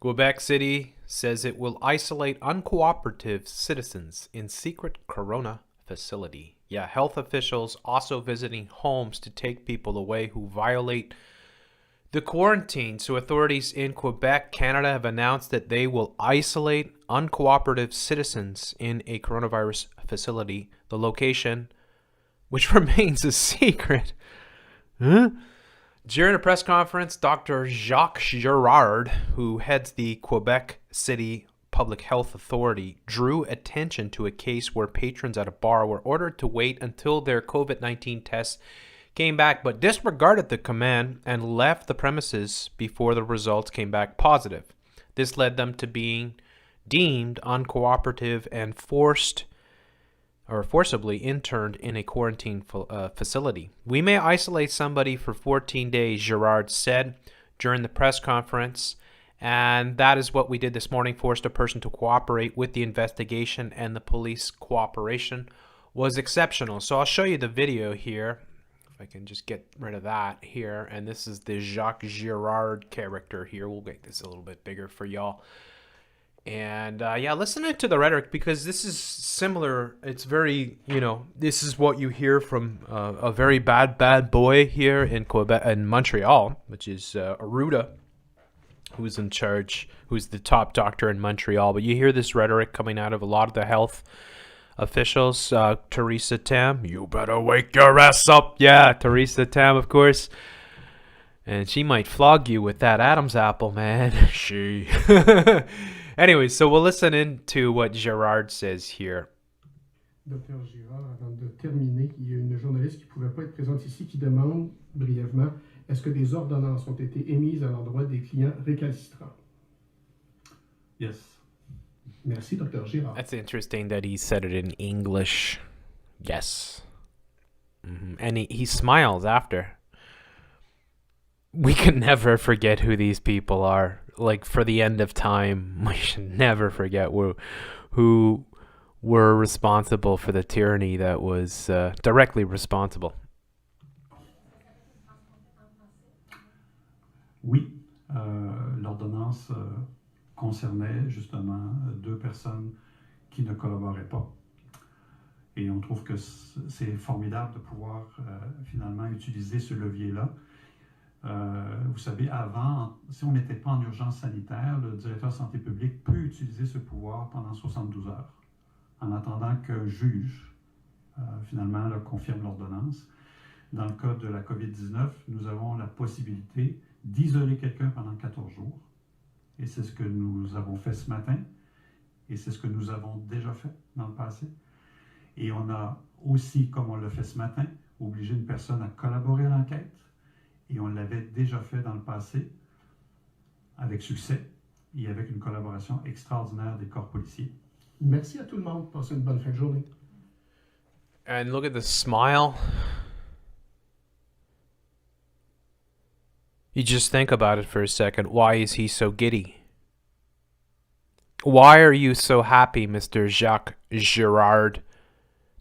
Quebec City says it will isolate uncooperative citizens in secret corona facility. Yeah, health officials also visiting homes to take people away who violate the quarantine. So authorities in Quebec, Canada have announced that they will isolate uncooperative citizens in a coronavirus facility. The location, which remains a secret. Huh? During a press conference, Dr. Jacques Girard, who heads the Quebec City Public Health Authority, drew attention to a case where patrons at a bar were ordered to wait until their COVID-19 tests came back, but disregarded the command and left the premises before the results came back positive. This led them to being deemed uncooperative and forcibly interned in a quarantine facility. We may isolate somebody for 14 days, Girard said during the press conference, and that is what we did this morning, forced a person to cooperate with the investigation, and the police cooperation was exceptional. So I'll show you the video here. If I can just get rid of that here. And this is the Jacques Girard character here. We'll make this a little bit bigger for y'all. And yeah, listen to the rhetoric, because this is similar. It's very, this is what you hear from a very bad boy here in Quebec, in Montreal, which is Arruda, who's in charge, who's the top doctor in Montreal. But you hear this rhetoric coming out of a lot of the health officials. Theresa Tam, you better wake your ass up. Yeah, Theresa Tam, of course. And she might flog you with that Adam's apple, man. She. Anyway, so we'll listen into what Girard says here. Docteur Girard, avant de terminer, il y a une journaliste qui ne pouvait pas être présente ici qui demande brièvement, est-ce que des ordonnances ont été émises à l'endroit des clients récalcitrants? Yes. Merci, Dr. Girard. That's interesting that he said it in English. Yes. Mm-hmm. And he smiles after. We can never forget who these people are. Like, for the end of time, we should never forget who were responsible for the tyranny that was directly responsible. Oui, l'ordonnance concernait justement deux personnes qui ne collaboraient pas. Et on trouve que c'est formidable de pouvoir finalement utiliser ce levier-là. Vous savez, avant, si on n'était pas en urgence sanitaire, le directeur de santé publique peut utiliser ce pouvoir pendant 72 heures, en attendant qu'un juge, finalement, confirme l'ordonnance. Dans le cas de la COVID-19, nous avons la possibilité d'isoler quelqu'un pendant 14 jours. Et c'est ce que nous avons fait ce matin. Et c'est ce que nous avons déjà fait dans le passé. Et on a aussi, comme on l'a fait ce matin, obligé une personne à collaborer à l'enquête. Et on l'avait déjà fait dans le passé, avec succès, et avec une collaboration extraordinaire des corps policiers. Merci à tout le monde. Passez une bonne fin de journée. And look at the smile. You just think about it for a second. Why is he so giddy? Why are you so happy, Mr. Jacques Girard,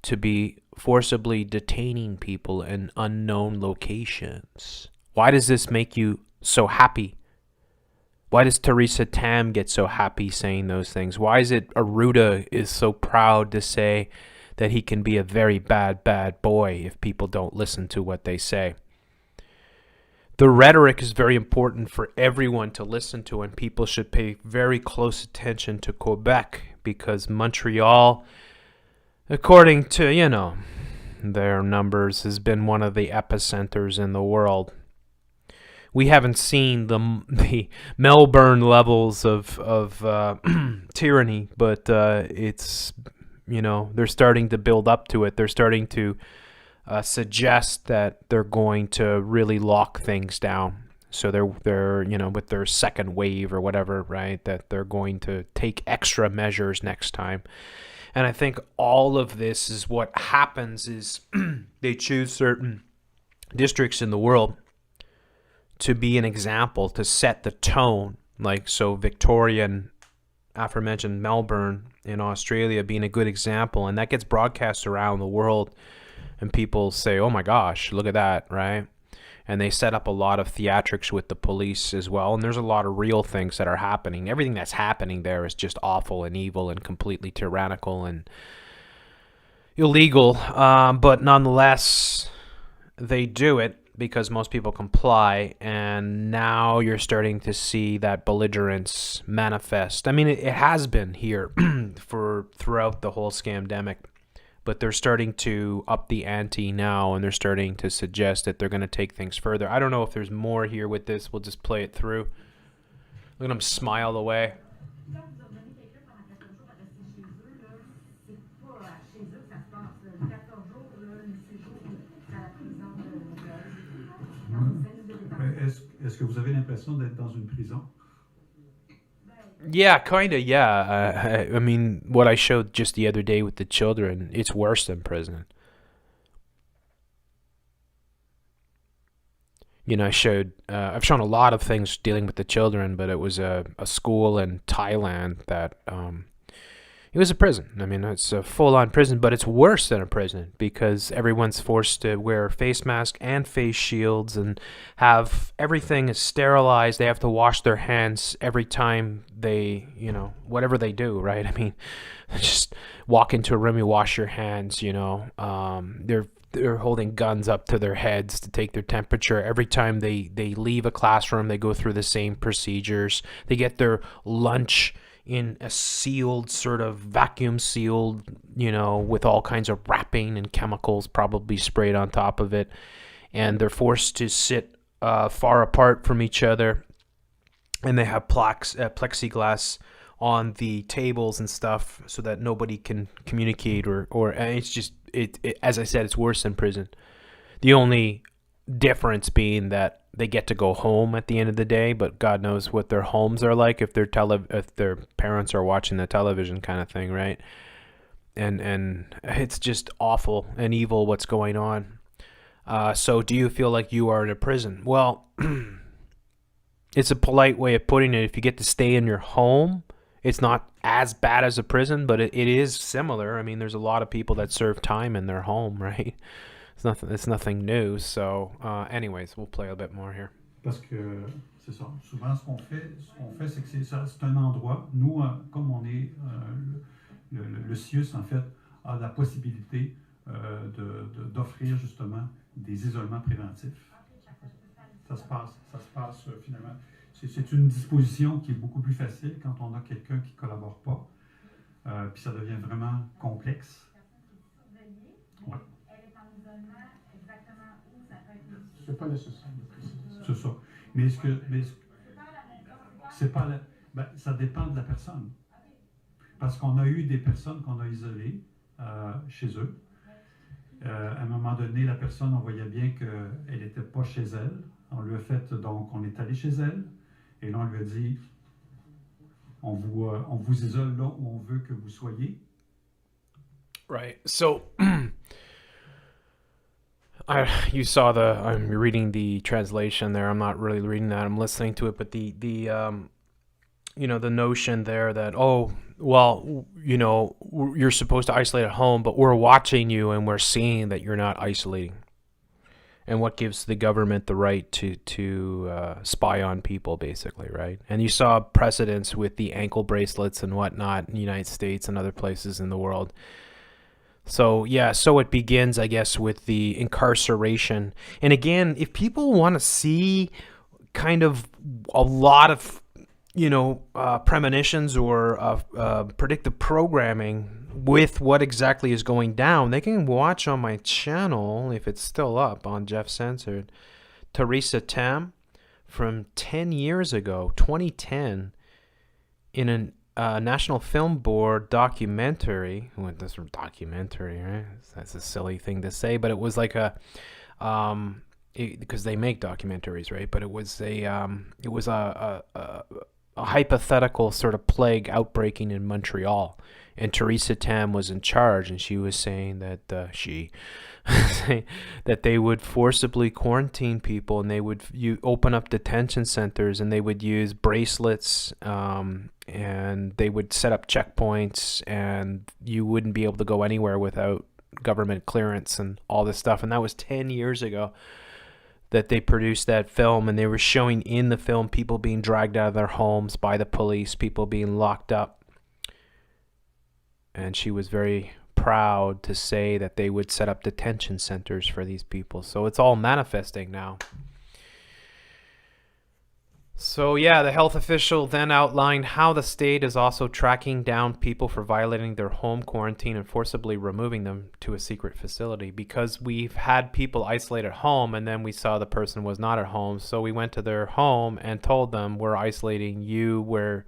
to be forcibly detaining people in unknown locations? Why does this make you so happy? Why does Theresa Tam get so happy saying those things? Why is it Arruda is so proud to say that he can be a very bad boy if people don't listen to what they say? The rhetoric is very important for everyone to listen to, and people should pay very close attention to Quebec, because Montreal, according to, their numbers, has been one of the epicenters in the world. We haven't seen the Melbourne levels of tyranny, but it's, they're starting to build up to it. They're starting to suggest that they're going to really lock things down. So they're with their second wave or whatever, right, that they're going to take extra measures next time. And I think all of this is what happens is they choose certain districts in the world to be an example, to set the tone. Like, so Victoria and aforementioned Melbourne in Australia being a good example, and that gets broadcast around the world, and people say, oh my gosh, look at that, right? and they set up a lot of theatrics with the police as well. And there's a lot of real things that are happening. Everything that's happening there is just awful and evil and completely tyrannical and illegal. But nonetheless, they do it because most people comply, and now you're starting to see that belligerence manifest. I mean, it has been here for throughout the whole scamdemic, but they're starting to up the ante now, and they're starting to suggest that they're going to take things further. I don't know if there's more here with this. We'll just play it through. Look at him smile away. Est-ce que vous avez l'impression d'être dans une prison? Yeah, kind of, yeah. I mean, what I showed just the other day with the children, it's worse than prison. You know, I've shown a lot of things dealing with the children, but it was a school in Thailand that, it was a prison. I mean, it's a full-on prison, but it's worse than a prison because everyone's forced to wear a face mask and face shields and have everything is sterilized. They have to wash their hands every time they, whatever they do, right? I mean, just walk into a room, you wash your hands, they're holding guns up to their heads to take their temperature. Every time they leave a classroom, they go through the same procedures. They get their lunch in a sealed, sort of vacuum sealed, with all kinds of wrapping and chemicals probably sprayed on top of it. And they're forced to sit far apart from each other. And they have plexiglass on the tables and stuff so that nobody can communicate or and it's just, as I said, it's worse than prison. The only difference being that they get to go home at the end of the day, but God knows what their homes are like if their parents are watching the television, kind of thing, right? And it's just awful and evil what's going on. So do you feel like you are in a prison? Well, it's a polite way of putting it. If you get to stay in your home, it's not as bad as a prison, but it is similar. I mean, there's a lot of people that serve time in their home, right? It's nothing new. So, anyways, we'll play a bit more here. Parce que c'est ça. Souvent, ce qu'on fait, c'est que c'est un endroit. Nous, comme on est le CIUS, en fait, a la possibilité d'offrir justement des isolements préventifs. Ça se passe finalement. C'est une disposition qui est beaucoup plus facile quand on a quelqu'un qui ne collabore pas. Puis ça devient vraiment complexe. Ouais. C'est pas nécessaire de préciser ça. C'est ça. Mais c'est pas ça dépend de la personne. Parce qu'on a eu des personnes qu'on a isolées chez eux. À un moment donné, la personne, on voyait bien qu'elle n'était pas chez elle. On lui a fait, donc, on est allé chez elle. Et là, on lui a dit, on vous isole là où on veut que vous soyez. Right. So, you saw I'm reading the translation there. I'm not really reading that. I'm listening to it. But the notion there that, you're supposed to isolate at home, but we're watching you and we're seeing that you're not isolating. And what gives the government the right to spy on people, basically, right? And you saw precedents with the ankle bracelets and whatnot in the United States and other places in the world. So, yeah, so it begins, I guess, with the incarceration. And again, if people want to see kind of a lot of, premonitions or predictive programming with what exactly is going down, they can watch on my channel, if it's still up, on Jeff Censored, Teresa Tam from 10 years ago, 2010, in a National Film Board documentary. Well, that's from documentary, right? That's a silly thing to say, but it was like because they make documentaries, right? But it was a hypothetical sort of plague outbreaking in Montreal, and Teresa Tam was in charge, and she was saying that that they would forcibly quarantine people, and they would open up detention centers, and they would use bracelets, and they would set up checkpoints, and you wouldn't be able to go anywhere without government clearance and all this stuff. And that was 10 years ago. that they produced that film, and they were showing in the film people being dragged out of their homes by the police, people being locked up. And she was very proud to say that they would set up detention centers for these people. So it's all manifesting now. So yeah, the health official then outlined how the state is also tracking down people for violating their home quarantine and forcibly removing them to a secret facility, because we've had people isolate at home and then we saw the person was not at home. So we went to their home and told them, we're isolating you where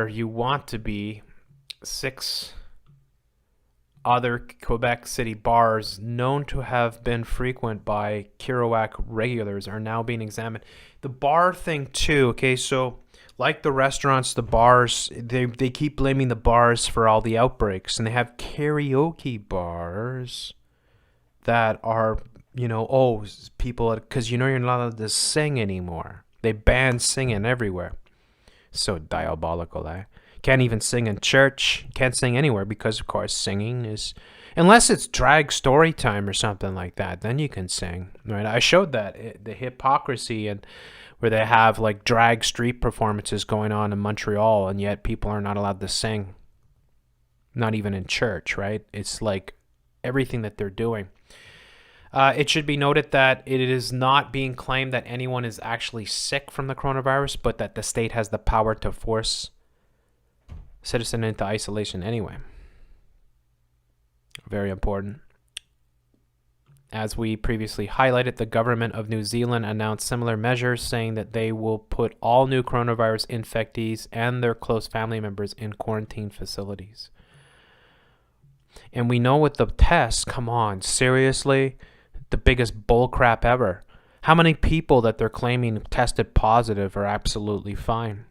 you want to be. 6 other Quebec City bars known to have been frequent by Kerouac regulars are now being examined. The bar thing too, okay, so like the restaurants, the bars, they keep blaming the bars for all the outbreaks, and they have karaoke bars that are, you know, oh, people, because you know you're not allowed to sing anymore. They ban singing everywhere. So diabolical, eh? Can't even sing in church. Can't sing anywhere because, of course, singing is... Unless it's drag story time or something like that, then you can sing, right? I showed that, the hypocrisy, and where they have, like, drag street performances going on in Montreal, and yet people are not allowed to sing. Not even in church, right? It's like everything that they're doing. It should be noted that it is not being claimed that anyone is actually sick from the coronavirus, but that the state has the power to force citizen into isolation anyway. Very important. As we previously highlighted, the government of New Zealand announced similar measures, saying that they will put all new coronavirus infectees and their close family members in quarantine facilities. And we know with the tests, come on, seriously, the biggest bullcrap ever. How many people that they're claiming tested positive are absolutely fine?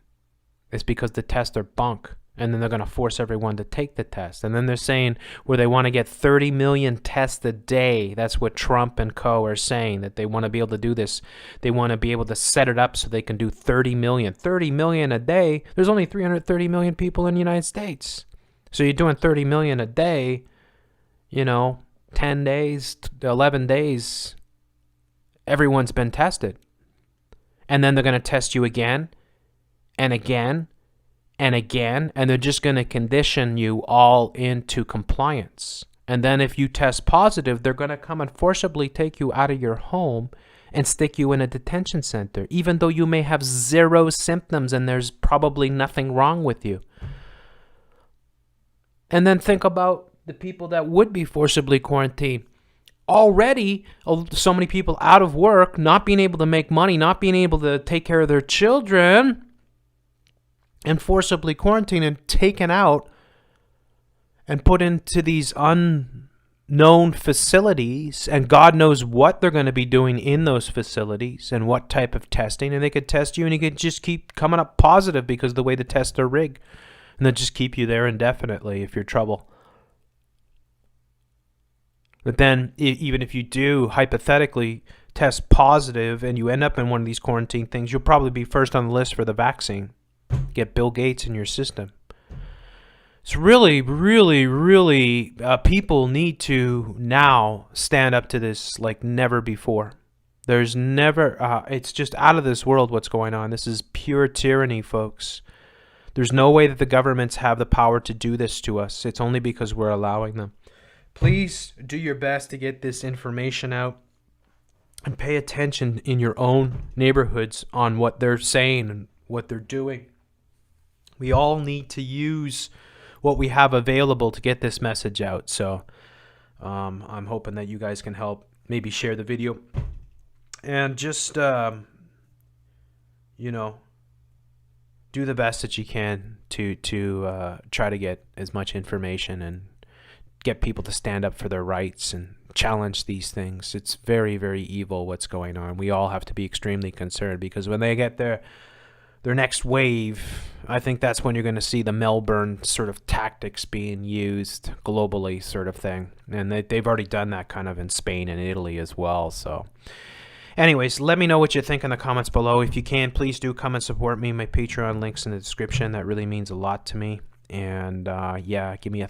It's because the tests are bunk. And then they're going to force everyone to take the test. And then they're saying where they want to get 30 million tests a day. That's what Trump and co are saying, that they want to be able to do this. They want to be able to set it up so they can do 30 million. 30 million a day. There's only 330 million people in the United States. So you're doing 30 million a day, you know, 10 days, 11 days. Everyone's been tested. And then they're going to test you again and again and again, and they're just going to condition you all into compliance. And then if you test positive, they're going to come and forcibly take you out of your home and stick you in a detention center, even though you may have 0 symptoms and there's probably nothing wrong with you. And then think about the people that would be forcibly quarantined. Already, so many people out of work, not being able to make money, not being able to take care of their children, and forcibly quarantined and taken out and put into these unknown facilities, and God knows what they're going to be doing in those facilities and what type of testing, and they could test you and you could just keep coming up positive because of the way the tests are rigged, and they'll just keep you there indefinitely if you're trouble. But then even if you do hypothetically test positive and you end up in one of these quarantine things, you'll probably be first on the list for the vaccine. Get Bill Gates in your system. It's really, really, really, people need to now stand up to this like never before. There's never, it's just out of this world what's going on. This is pure tyranny, folks. There's no way that the governments have the power to do this to us. It's only because we're allowing them. Please do your best to get this information out and pay attention in your own neighborhoods on what they're saying and what they're doing. We all need to use what we have available to get this message out. So I'm hoping that you guys can help maybe share the video and just, you know, do the best that you can to try to get as much information and get people to stand up for their rights and challenge these things. It's very, very evil what's going on. We all have to be extremely concerned, because when they get their next wave, I think that's when you're going to see the Melbourne sort of tactics being used globally, sort of thing. And they've already done that kind of in Spain and Italy as well. So anyways, let me know what you think in the comments below. If you can, please do come and support me. My Patreon link's in the description. That really means a lot to me. And yeah, give me a